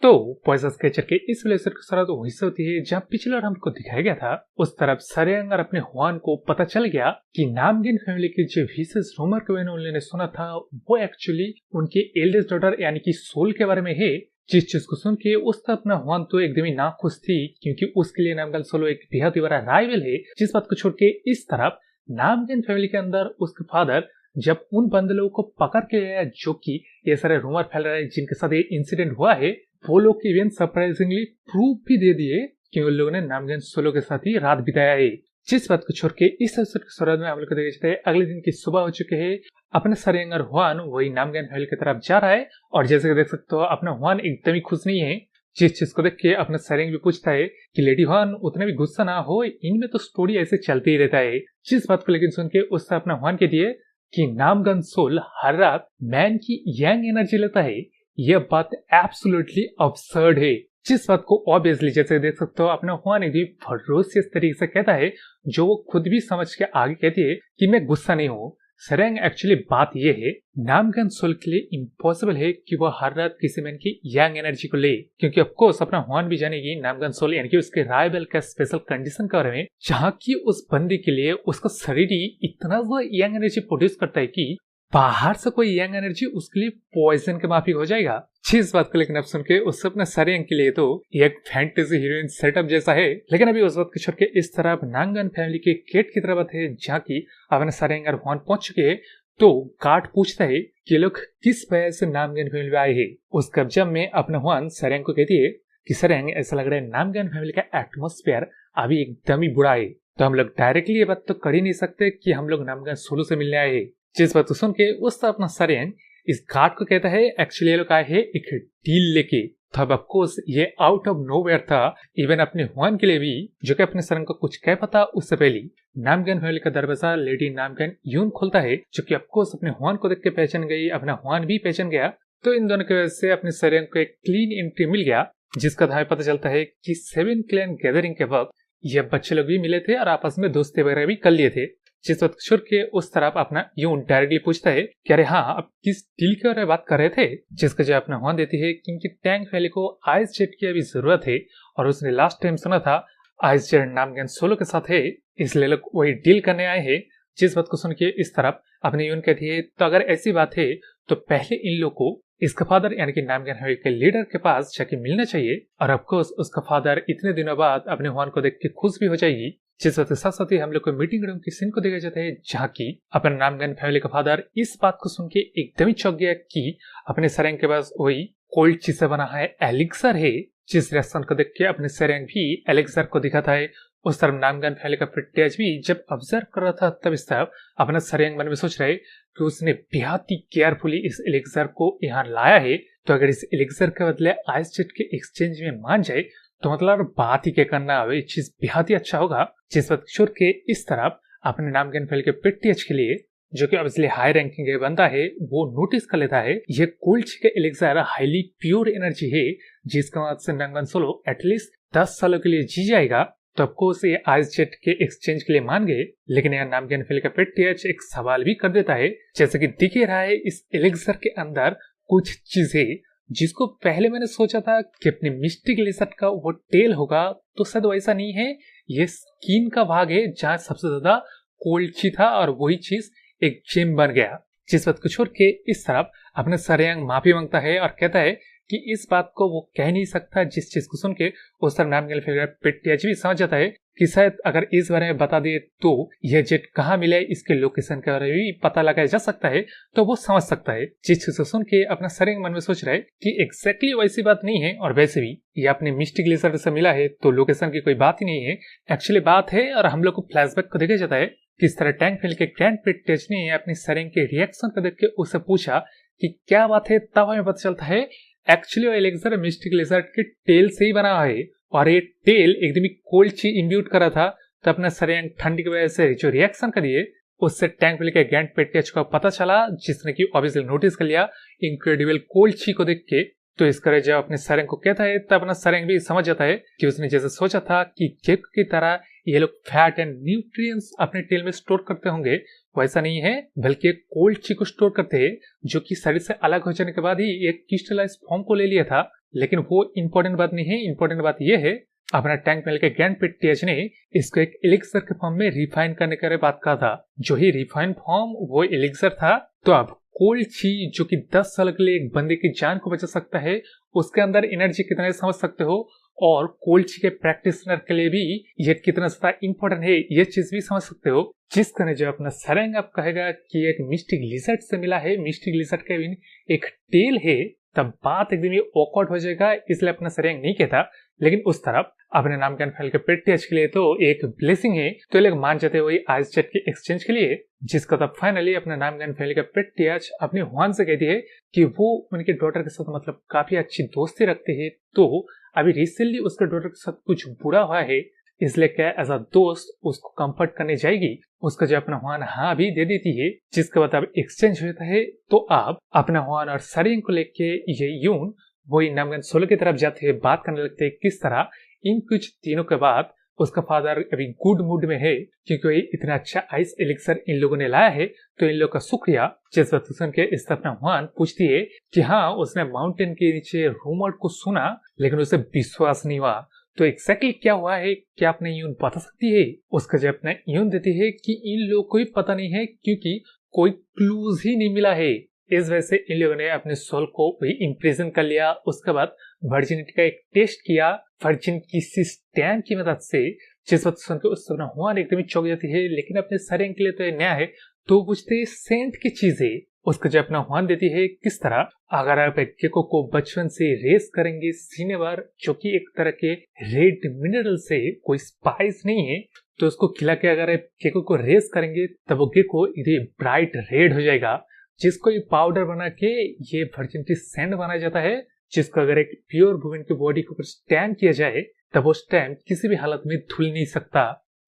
तो poison catcher के इस एपिसोड की शुरुआत वहीं से होती है जहाँ पिछले बार हमको दिखाया गया था। उस तरफ सरेंग और अपने हुआन को पता चल गया कि नामगिन फैमिली के जो विशेष रूमर के बारे में उन्होंने सुना था वो एक्चुअली उनके एल्डेस्ट डॉटर यानी कि सोल के बारे में है। जिस चीज को सुन के उस तरफ अपना हुआन तो एकदम ही नाखुश थी क्योंकि उसके लिए नामगिन सोलो एक बेहद ही बड़ा राइवल है। जिस बात को छोड़ के इस तरफ नामगिन फैमिली के अंदर उसके फादर जब उन बंदे लोगों को पकड़ के आया जो कि ये सारे रूमर फैल रहे हैं जिनके साथ ये इंसिडेंट हुआ है, वो लोग इवेंट सरप्राइजिंगली प्रूव भी दे दिए कि उन लोगों ने नामगिन सोलो के साथ ही रात बिताया है। जिस बात को छोड़ के इस एपिसोड की शुरुआत में हम लोग को देख सकते हैं अगले दिन की सुबह हो चुके हैं। अपने सरेंग और हुआन वही नामगिन फैमिली की तरफ जा रहा है और जैसे कि देख सकते हो अपना हुआन एकदम ही खुश नहीं है। जिस चीज को देख के अपना सरेंग भी पूछता है कि लेडी हुआन उतने भी गुस्सा ना हो, इनमें तो स्टोरी ऐसे चलते ही रहता है। जिस बात को लेकिन सुन के उससे अपना हुआन के दिए कि नामगिन सोल हर रात मैन की यंग एनर्जी लेता है, यह बात एब्सोल्युटली अब्सर्ड है। जिस बात को ऑब्वियसली जैसे देख सकते हो अपना हुआन एक फरोशियस तरीके से कहता है जो वो खुद भी समझ के आगे कहती है कि मैं गुस्सा नहीं हूँ। सरेंग एक्चुअली बात यह है नामगिन सोल के लिए इम्पॉसिबल है कि वो हर रात किसी मैन की यंग एनर्जी को ले, क्योंकि ऑफ कोर्स अपना हुआन भी जानेगी नामगिन सोल यानी कि उसके राइवल का स्पेशल कंडीशन के बारे में जहाँ की उस बंदे के लिए उसका शरीर ही इतना यंग एनर्जी प्रोड्यूस करता है कि बाहर से कोई यंग एनर्जी उसके लिए पॉइजन के माफिक हो जाएगा। इस बात को लेकिन अब सुन के उससे अपने सरेंग के लिए तो एक फैंटेसी हीरोइन सेटअप जैसा है। लेकिन अभी उस बात को छोड़ के इस तरफ नामगिन फैमिली के गेट की तरफ है जहाँ की अपने सरेंग और हुआन पहुंच चुके हैं। तो गार्ड पूछता है कि लोग किस वजह से नामगिन फैमिली में आए हैं। उस कब्जा में अपना हुआन सरेंग को कहती है कि सरेंग ऐसा लग रहा है नामगिन फैमिली का एटमोस्फेयर अभी एकदम ही बुरा है, तो हम लोग डायरेक्टली ये बात तो कर ही नहीं सकते कि हम लोग नामगिन सोलो से मिलने आए हैं। जिस बात को सुन के उस तरह अपना सरेंग इस गार्ड को कहता है एक्चुअली ये लोग आए हैं एक डील लेके। तो अब ऑफकोर्स ये आउट ऑफ नोवेयर था इवन अपने हुआन के लिए भी, जो कि अपने सरेंग को कुछ कह पाता उससे पहले नामगिन फैमिली का दरवाजा लेडी नामगिन यून खोलता है, जो कि ऑफकोर्स अपने हुआन को देख के पहचान गई, अपना हुआन भी पहचान गया। तो इन दोनों की वजह से अपने सरेंग को एक क्लीन एंट्री मिल गया, जिसका हमें पता चलता है कि 7 क्लैन गैदरिंग के वक्त ये बच्चे लोग भी मिले थे और आपस में दोस्ती वगैरह भी कर लिए थे। जिस वक्त छोड़ के उस तरफ अपना यून डायरेक्टली पूछता है कि अरे हाँ अब किस डील के बारे में बात कर रहे थे, जिसका जवाब अपना हुआन देती है क्योंकि टैंक फैली को आइस जेट की अभी जरूरत है और उसने लास्ट टाइम सुना था आइस जेट नामगिन सोलो के साथ है, इसलिए लोग वही डील करने आए हैं। जिस बात को सुन के इस तरफ अपने यून कहती है तो अगर ऐसी बात है तो पहले इन लोग को इसका फादर यानी कि नामगिन फैमिली के लीडर के पास जाके मिलना चाहिए और ऑफकोर्स उसका फादर इतने दिनों बाद अपने हुआन को देख के खुश भी हो जाएगी। जिस वक्त साथ साथ ही हम लोग को मीटिंग रूम की सीन को देखा जाता है जहाँ की अपने नामगिन फैमिली का फादर इस बात को सुन के एकदम ही चौंक गया कि अपने सरेंग के पास वही कोल्ड चीज से बना है एलिक्सर है। जिस रेस्टोरेंट को देख के अपने सरेंग भी एलिक्सर को दिखाता है। उस तरफ नामगिन फैमिली का फ्रिटेज भी जब ऑब्जर्व कर रहा था तब इस तरफ अपना सरेंग मन में सोच रहे कि उसने बेहद ही केयरफुली इस एलिक्सर को यहाँ लाया है, तो अगर इस एलिक्सर के बदले आइस जेट के एक्सचेंज में मान जाए तो मतलब बात ही क्या करना, ये चीज बेहद ही अच्छा होगा। जिस वक्त छोड़ के इस तरफ अपने नामगिन फैमिली के पिट्टीएच के लिए जो कि ऑब्वियसली हाई रैंकिंग बंदा है वो नोटिस कर लेता है ये कोल्ड के एलिक्सर हाईली प्योर एनर्जी है जिसका मदद से नामगिन सोलो एटलीस्ट 10 सालों के लिए जी जाएगा। तो ऑफकोर्स ये आइस जेट के एक्सचेंज के लिए मान गए, लेकिन यहाँ नामगिन फैमिली का पिट्टीएच एक सवाल भी कर देता है जैसे कि दिख रहा है इस एलिक्सर के अंदर कुछ चीजें जिसको पहले मैंने सोचा था कि अपने मिस्टिक लिजर्ड का वो टेल होगा, तो शायद वैसा नहीं है, ये स्किन का भाग है जहाँ सबसे ज्यादा कोल्ड ची था और वही चीज एक जेम बन गया। जिस बात को छोड़ के इस तरफ अपने सरेंग माफी मांगता है और कहता है कि इस बात को वो कह नहीं सकता। जिस चीज को सुन के उस तरफ नामगिन फैमिली का पिट्टीएच भी समझ जाता है कि शायद अगर इस बारे में बता दिए तो यह जेट कहाँ मिले, इसके लोकेशन के बारे में भी पता लगाया जा सकता है, तो वो समझ सकता है। जिस चीज को सुन के अपना सरेंग मन में सोच रहा है कि एग्जैक्टली वैसी बात नहीं है और वैसे भी ये अपने मिस्टिक लिजर्ड से मिला है तो लोकेशन की कोई बात ही नहीं है, एक्चुअली बात है। और हम लोग को फ्लैशबैक को देखा जाता है किस तरह टैंक फैमिली के ग्रैंड पिट्टीएच ने अपनी सरेंग के रिएक्शन को देख के उससे पूछा कि क्या बात है। तब हमें पता चलता है एक्चुअली एलिक्सर मिस्टिक लिजर्ड के टेल से ही बना है और ये टेल एकदम ही कोल्ड ची इम्ब्यूट करा था। तो अपना सरेंग ठंडी की वजह से जो रिएक्शन करिए उससे टैंक फैमिली के ग्रैंड पिट्टीएच को पता चला, जिसने की ऑब्वियसली नोटिस कर लिया इनक्रेडिबल कोल्ड ची को देख के। तो इस तरह जब अपने सरेंग को कहता है तब अपना सरेंग भी समझ जाता है कि उसने जैसे सोचा था कि केक की तरह ये लोग फैट एंड न्यूट्रिएंट्स अपने टेल में स्टोर करते होंगे, वैसा नहीं है, बल्कि एक कोल्ड ची को स्टोर करते हैं जो कि शरीर से अलग हो जाने के बाद ही एक क्रिस्टलाइज फॉर्म को ले लिया था। लेकिन वो इंपॉर्टेंट बात नहीं है, इंपॉर्टेंट बात ये है अपना टैंक मिल के ग्रैंड पेट्रियाज ने इसको एक एलिक्सर के फॉर्म में रिफाइन करने के बात कहा था। जो ही रिफाइन फॉर्म वो एलिक्सर था। तो अब कोल्ड ची जो कि 10 साल के लिए एक बंदे की जान को बचा सकता है, उसके अंदर एनर्जी कितना है समझ सकते हो। और कोल्ड ची के प्रैक्टिशनर के लिए भी ये कितना ज्यादा इंपॉर्टेंट है ये चीज भी समझ सकते हो। जिस तरह जो अपना सरंग आप कहेगा कि एक मिस्टिक लिजर्ड से मिला है, मिस्टिक लिजर्ड के भी एक टेल है, तब बात एकदम ये ऑकवर्ड हो जाएगा, इसलिए अपना सरंग नहीं कहता। लेकिन उस तरफ अपने नाम के फैल के पेट्रियाज के लिए तो एक ब्लेसिंग है, तो ये लोग मान जाते हैं वही आइस जेट के एक्सचेंज के लिए। जिसका तब फाइनली अपने नाम के फैल के पेट्रियाज अपने हुआन से कहती है कि वो उनके डॉटर के साथ मतलब काफी अच्छी दोस्ती रखते हैं। तो अभी रिसेंटली उसके डॉटर के साथ कुछ बुरा हुआ है, इसलिए क्या एज अ दोस्त उसको कंफर्ट करने जाएगी। उसका जो अपना हुआन हाँ भी दे देती है, जिसके बाद अब एक्सचेंज होता है। तो अब अपना हुआन और सरिंग को लेके ये यून वही नामगन सोलो की तरफ जाते हैं, बात करने लगते हैं किस तरह इन कुछ दिनों के बाद उसका फादर अभी गुड मूड में है क्योंकि इतना अच्छा आइस एलिक्सर इन लोगों ने लाया है, तो इन लोगों का शुक्रिया। जिस वक्त सुन के इस अपना हुआन पूछती है कि हाँ उसने माउंटेन के नीचे रूमर को सुना लेकिन उसे विश्वास नहीं हुआ, तो एग्जैक्टली क्या हुआ है क्या आपने यून बता सकती है। उसका जब अपना यून देती है कि इन लोगों को ही पता नहीं है क्योंकि कोई क्लूज ही नहीं मिला है। इस वजह से इन लोगों ने अपने सोल को भी इम्प्रिजन कर लिया। उसके बाद वर्जिनिटी का एक टेस्ट किया वर्जिन की स्टैम्प की मदद से। जिस वक्त सुनकर उस समय हुआन एकदम चौंक जाती है, लेकिन अपने सरंग के लिए तो ये नया है, तो पूछते सेंट की चीज है। उसको जब अपना हुआन देती है किस तरह अगर आप एक गेको को बचपन से रेस करेंगे सिनेवर जो कि एक तरह के रेड मिनरल से, कोई स्पाइस नहीं है, तो उसको खिला के अगर आप गेको को रेस करेंगे तब वो गेको इधे ब्राइट रेड हो जाएगा, जिसको पाउडर बना के ये वर्जिनिटी सेंट बनाया जाता है। जिसको अगर एक प्योर वुमेन की बॉडी के ऊपर स्टैम्प किया जाए तब वो स्टैम्प किसी भी हालत में धुल नहीं सकता।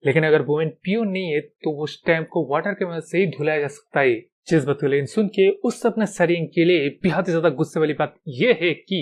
लेकिन अगर वुमेन प्योर नहीं है तो वो स्टैम्प को वाटर के मदद से ही धुलाया जा सकता है। जिस बात को सुन के उस अपने सरिंग के लिए बेहद ज्यादा गुस्से वाली बात यह है कि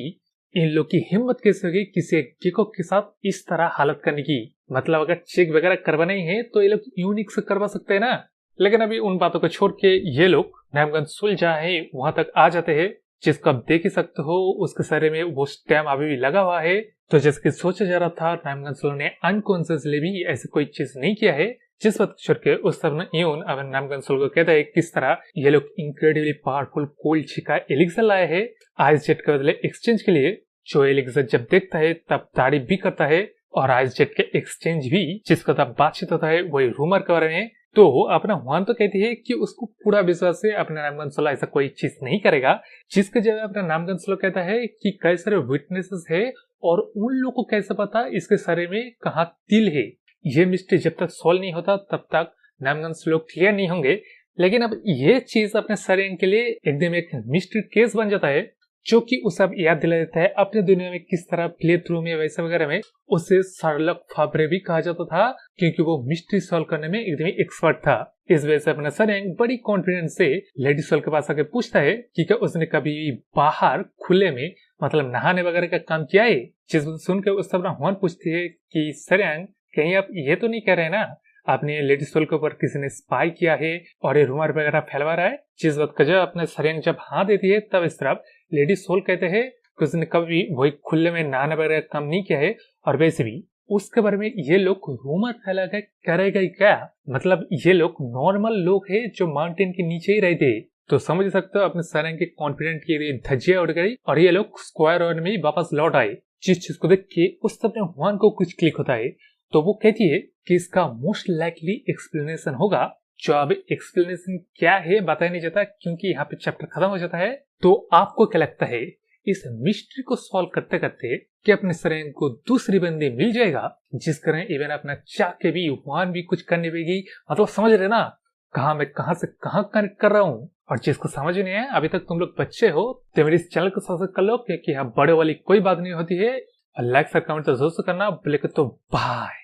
इन लोग की हिम्मत कैसे होगी किसी गेको के साथ इस तरह हालत करने की। मतलब अगर चेक वगैरह करवाना ही है तो ये लोग यूनिक से करवा सकते हैं ना। लेकिन अभी उन बातों को छोड़ के ये लोग नामगन सुल जहाँ है वहां तक आ जाते हैं, जिसको आप देख ही सकते हो उसके सरे में वो स्टैम्प अभी भी लगा हुआ है। तो जैसे सोचा जा रहा था नामगन सुल ने अनकॉन्शियसली भी ऐसे कोई चीज नहीं किया है। जिस वक्त छोड़ के उस सब यून अब नामगन सुल को कहता है किस तरह ये लोग इंक्रेडिबली पावरफुल कोल्ड ची का एलिक्सर लाए है आइस जेट के बदले एक्सचेंज के लिए। जो एलिक्सर जब देखता है तब तारीफ भी करता है और आइस जेट के एक्सचेंज भी जिसका तब बातचीत होता है वही रूमर के बारे में। तो अपना हुआन तो कहती है कि उसको पूरा विश्वास है अपना नामगन सोलो ऐसा कोई चीज नहीं करेगा। जिसके जगह अपना नामगन सोलो कहता है कि कई सारे विटनेसेस है और उन लोग को कैसे पता इसके सरे में कहाँ तिल है। ये मिस्ट्री जब तक सॉल्व नहीं होता तब तक नामगन सोलो क्लियर नहीं होंगे। लेकिन अब ये चीज अपने सरेंग के लिए एकदम एक मिस्ट्री केस बन जाता है, जो कि उसे अब याद दिला देता है अपने दुनिया में किस तरह प्ले थ्रू में वैसे वगैरह में उसे शार्लक फाब्रे भी कहा जाता था क्योंकि वो मिस्ट्री सॉल्व करने में एकदम एक्सपर्ट था। इस वजह से अपना सरेंग बड़ी कॉन्फिडेंस से लेडी सोल के पास आके पूछता है कि क्या उसने कभी बाहर खुले में मतलब नहाने वगैरह का काम किया है। जिस सुनकर उस अपना हुआन पूछती है कि सरेंग कहीं आप ये तो नहीं कह रहे ना आपने लेडी सोल के ऊपर किसी ने स्पाई किया है और ये रूमर वगैरह फैलवा रहा है। जिस वक्त का जब अपने सरेंग जब हाँ देती है तब इस तरफ लेडी सोल कहते हैं कि उसने कभी वही खुले में नहाने वगैरह काम नहीं किया है और वैसे भी उसके बारे में ये लोग रूमर फैला कर करेगा क्या। मतलब ये लोग नॉर्मल लोग हैं जो माउंटेन के नीचे ही रहते। तो समझ सकते हो अपने सरेंग के कॉन्फिडेंट की धज्जियां उड़ गई और ये लोग स्क्वायर वन में वापस लौट आए। जिस चीज को देख के उस अपने हुआन को कुछ क्लिक होता है, तो वो कहती है कि इसका मोस्ट लाइकली एक्सप्लेनेशन होगा। जो अब एक्सप्लेनेशन क्या है बताया नहीं जाता क्योंकि यहाँ पे चैप्टर खत्म हो जाता है। तो आपको क्या लगता है इस मिस्ट्री को सॉल्व करते करते कि अपने सरेंग को दूसरी बंदी मिल जाएगा जिस कारण इवन अपना चाह के भी हुआन भी कुछ करने देगी। मतलब समझ रहे ना कहा मैं कहां से कहां कनेक्ट कर रहा हूँ। और जिसको समझ नहीं है अभी तक तुम लोग बच्चे हो तो मेरे इस चैनल को सब्सक्राइब कर लो क्योंकि यहाँ बड़े वाली कोई बात नहीं होती है। लाइक और कमेंट तो जरूर से करना। बोले तो बाय।